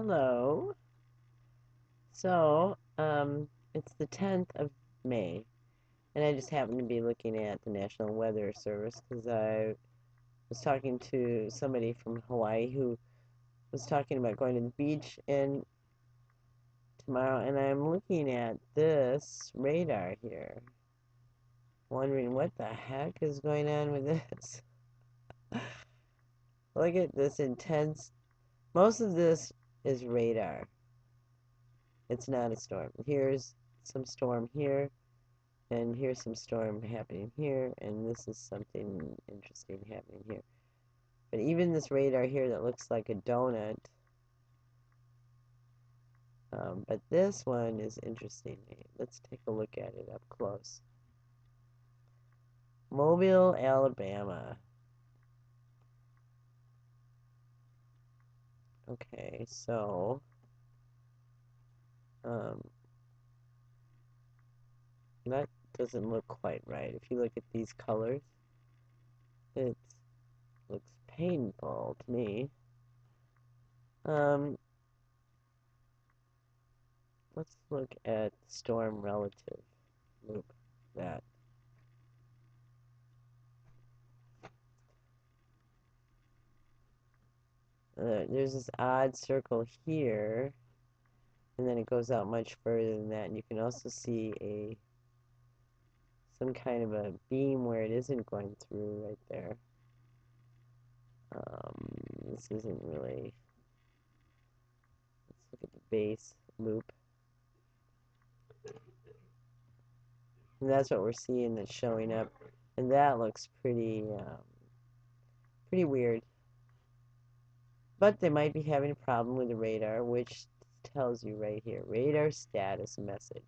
Hello. So, it's the 10th of May, and I just happened to be looking at the National Weather Service because I was talking to somebody from Hawaii who was talking about going to the beach and tomorrow, and I'm looking at this radar here, wondering what the heck is going on with this. Look at this intense. Most of this is radar. It's not a storm. Here's some storm here. And here's some storm happening here, and this is something interesting happening here. But even this radar here that looks like a donut, but this one is interesting. Let's take a look at it up close. Mobile, Alabama. Okay, so that doesn't look quite right. If you look at these colors, it looks painful to me. Let's look at storm relative loop. That. There's this odd circle here, and then it goes out much further than that, and you can also see some kind of a beam where it isn't going through right there. This isn't really. Let's look at the base loop. And that's what we're seeing that's showing up, and that looks pretty weird. But they might be having a problem with the radar, which tells you right here, radar status message.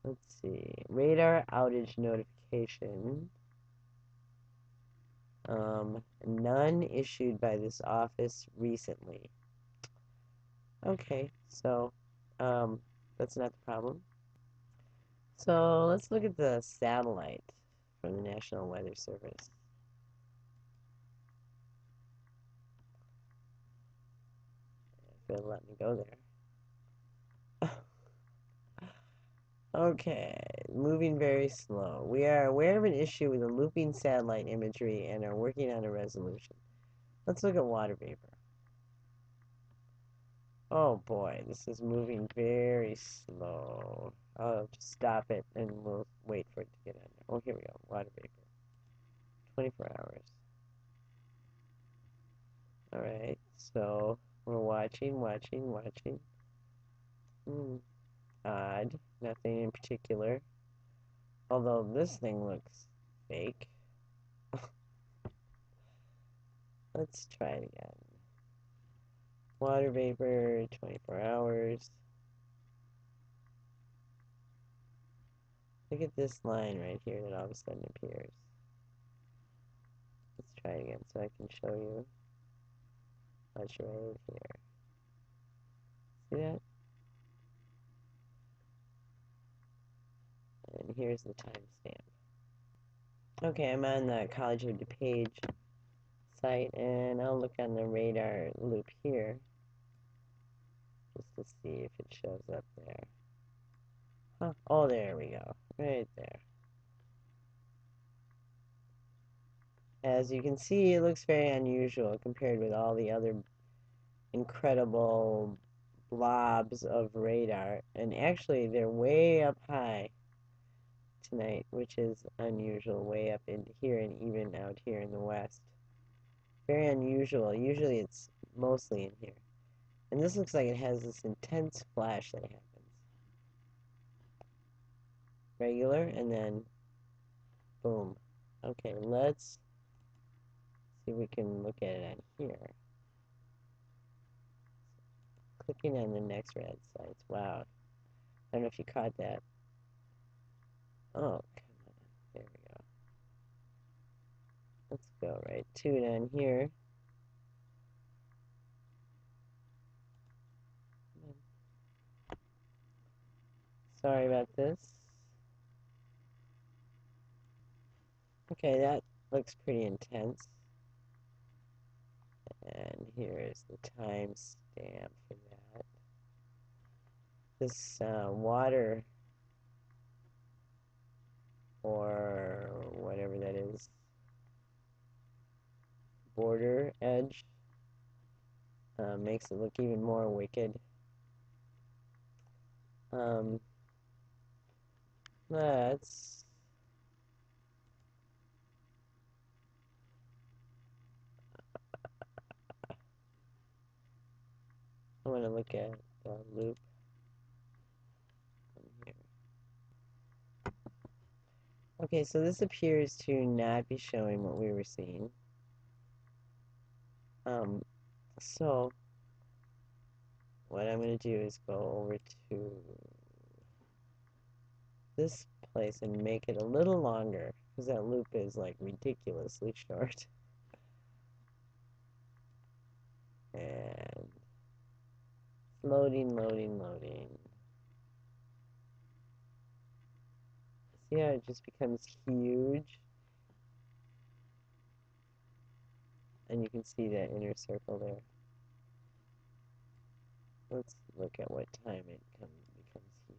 Let's see, radar outage notification. None issued by this office recently. Okay, so that's not the problem. So let's look at the satellite from the National Weather Service. If it'll let me go there. Okay, moving very slow. We are aware of an issue with the looping satellite imagery and are working on a resolution. Let's look at water vapor. Oh boy, this is moving very slow. I'll just stop it and we'll wait for it to get under. Oh, here we go. Water vapor. 24 hours. Alright, so we're watching. Odd. Nothing in particular. Although this thing looks fake. Let's try it again. Water vapor, 24 hours. Look at this line right here that all of a sudden appears. Let's try it again so I can show you. Watch right here. See that? And here's the timestamp. Okay, I'm on the College of DuPage site, and I'll look on the radar loop here just to see if it shows up there. Huh? Oh, there we go. Right there. As you can see, it looks very unusual compared with all the other incredible blobs of radar. And actually, they're way up high tonight, which is unusual, way up in here and even out here in the west. Very unusual. Usually it's mostly in here. And this looks like it has this intense flash that happens. Regular, and then boom. Okay, let's see if we can look at it on here. Clicking on the next red sites. Wow. I don't know if you caught that. Oh, come on. There we go. Let's go right to it on here. Sorry about this. Okay, that looks pretty intense. And here's the timestamp for that. This water, or whatever that is, border edge, makes it look even more wicked. Let's I want to look at the loop from here. Okay, so this appears to not be showing what we were seeing. So what I'm going to do is go over to this place and make it a little longer, because that loop is like ridiculously short. And loading, loading, loading. See how it just becomes huge? And you can see that inner circle there. Let's look at what time it becomes huge.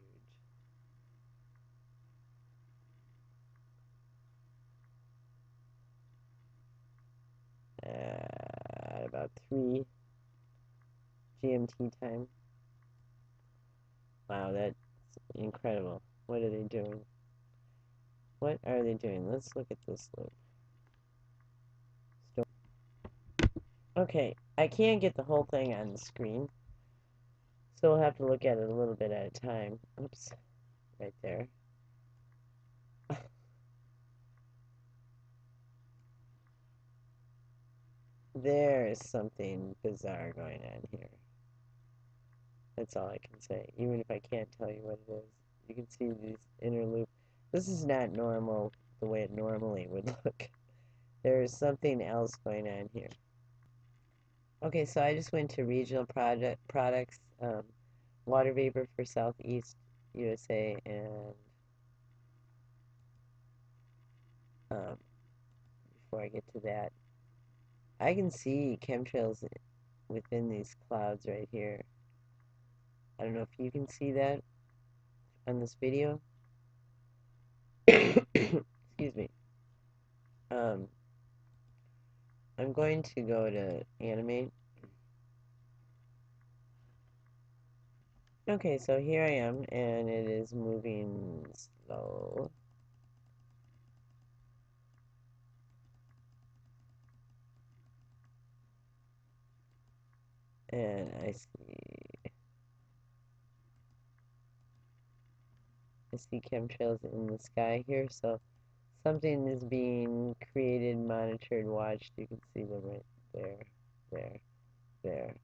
At about 3 GMT time. Wow, that's incredible. What are they doing? What are they doing? Let's look at this loop. Okay, I can't get the whole thing on the screen, so we'll have to look at it a little bit at a time. Oops, right there. There is something bizarre going on here. That's all I can say, even if I can't tell you what it is. You can see these inner loop. This is not normal the way it normally would look. There is something else going on here. Okay, so I just went to regional products, water vapor for Southeast USA, and before I get to that, I can see chemtrails within these clouds right here. I don't know if you can see that on this video. Excuse me. I'm going to go to animate. Okay, so here I am, and it is moving slow. And I see chemtrails in the sky here, so something is being created, monitored, watched. You can see them right there, there, there.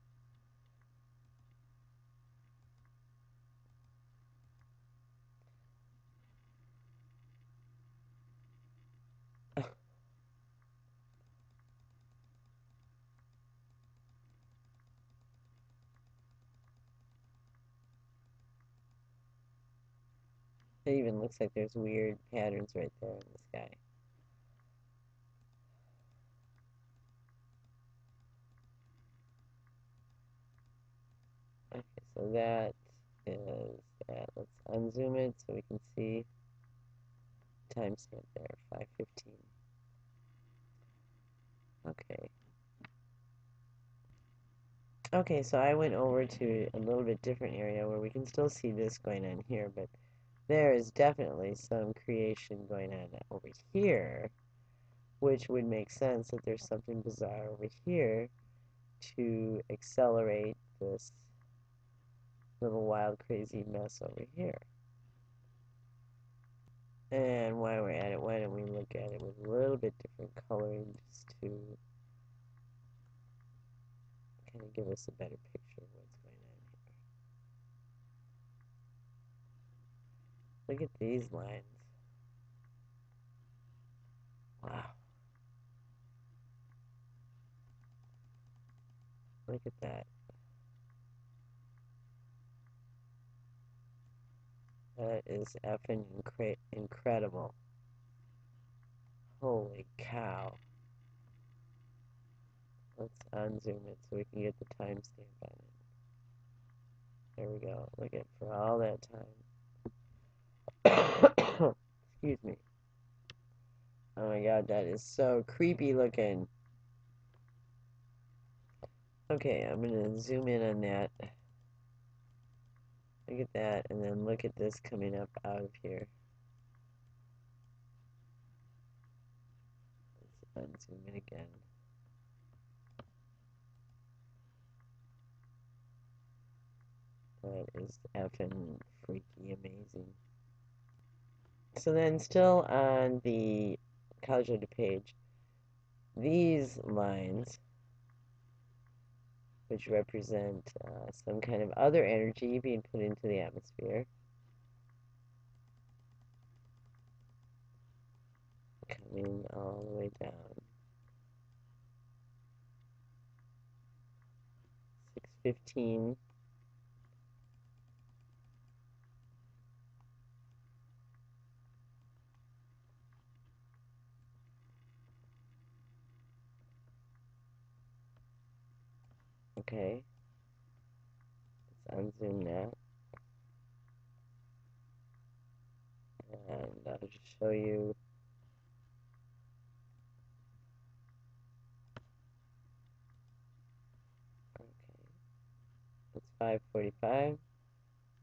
It even looks like there's weird patterns right there in the sky. Okay, so that is that. Let's unzoom it so we can see timestamp there, 5:15. Okay. Okay, so I went over to a little bit different area where we can still see this going on here, but there is definitely some creation going on over here, which would make sense that there's something bizarre over here to accelerate this little wild, crazy mess over here. And while we're at it, why don't we look at it with a little bit different coloring just to kind of give us a better picture of what's going on here. Look at these lines. Wow. Look at that. That is effing incredible. Holy cow. Let's unzoom it so we can get the timestamp on it. There we go. Look at for all that time. Excuse me. Oh my god, that is so creepy looking. Okay, I'm gonna zoom in on that. Look at that, and then look at this coming up out of here. Let's unzoom it again. That is effing freaky amazing. So then still on the College of the page, these lines, which represent some kind of other energy being put into the atmosphere, coming all the way down. 6:15. Okay. Let's unzoom that. And I'll just show you. Okay. It's 5:45.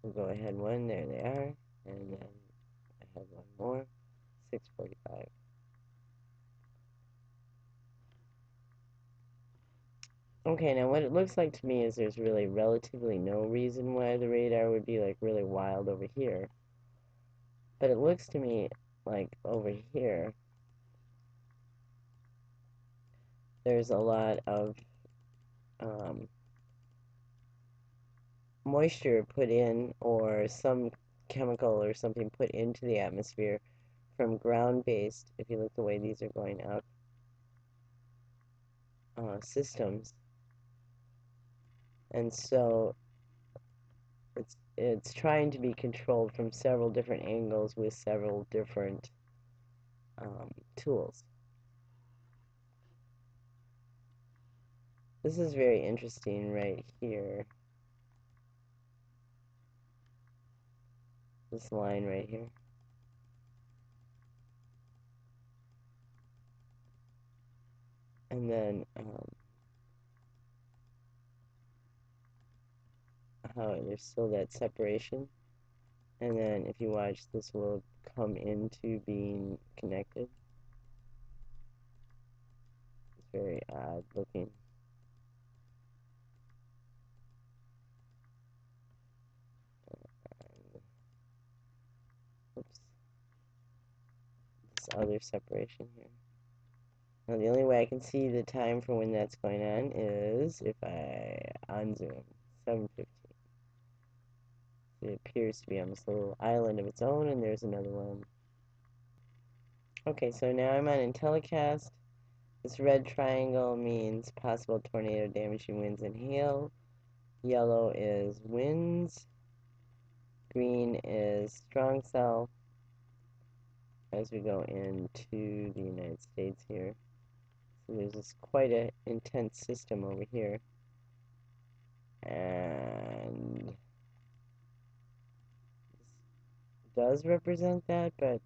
We'll go ahead one. There they are. And then I have one more. 6:45. Okay, now what it looks like to me is there's really relatively no reason why the radar would be like really wild over here. But it looks to me like over here there's a lot of moisture put in, or some chemical or something put into the atmosphere from ground-based, if you look the way these are going up, systems. And so it's trying to be controlled from several different angles with several different tools. This is very interesting right here. This line right here. And then how there's still that separation. And then if you watch, this will come into being connected. It's very odd looking. Oops. This other separation here. Now the only way I can see the time for when that's going on is if I unzoom. 7:15. It appears to be on this little island of its own, and there's another one. Okay, so now I'm on IntelliCast. This red triangle means possible tornado damaging winds and hail. Yellow is winds. Green is strong cell as we go into the United States here. So there's this quite an intense system over here. And this does represent that, but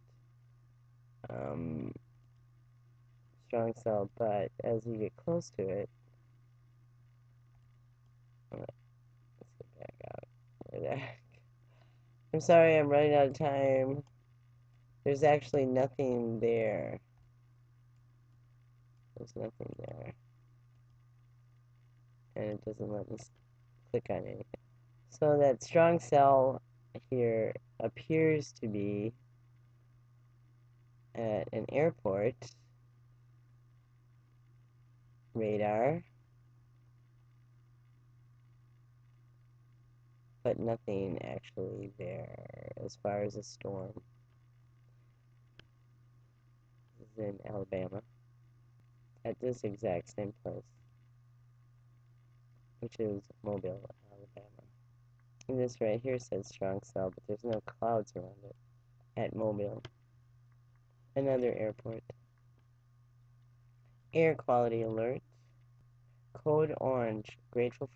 strong cell, but as you get close to it, let's get back out. Where the heck? I'm sorry, I'm running out of time. There's actually nothing there. There's nothing there. And it doesn't let me click on anything. So that strong cell here appears to be at an airport radar, but nothing actually there as far as a storm. This is in Alabama, at this exact same place, which is Mobile, Alabama. And this right here says strong cell, but there's no clouds around it. At Mobile, another airport. Air quality alert. Code Orange, grateful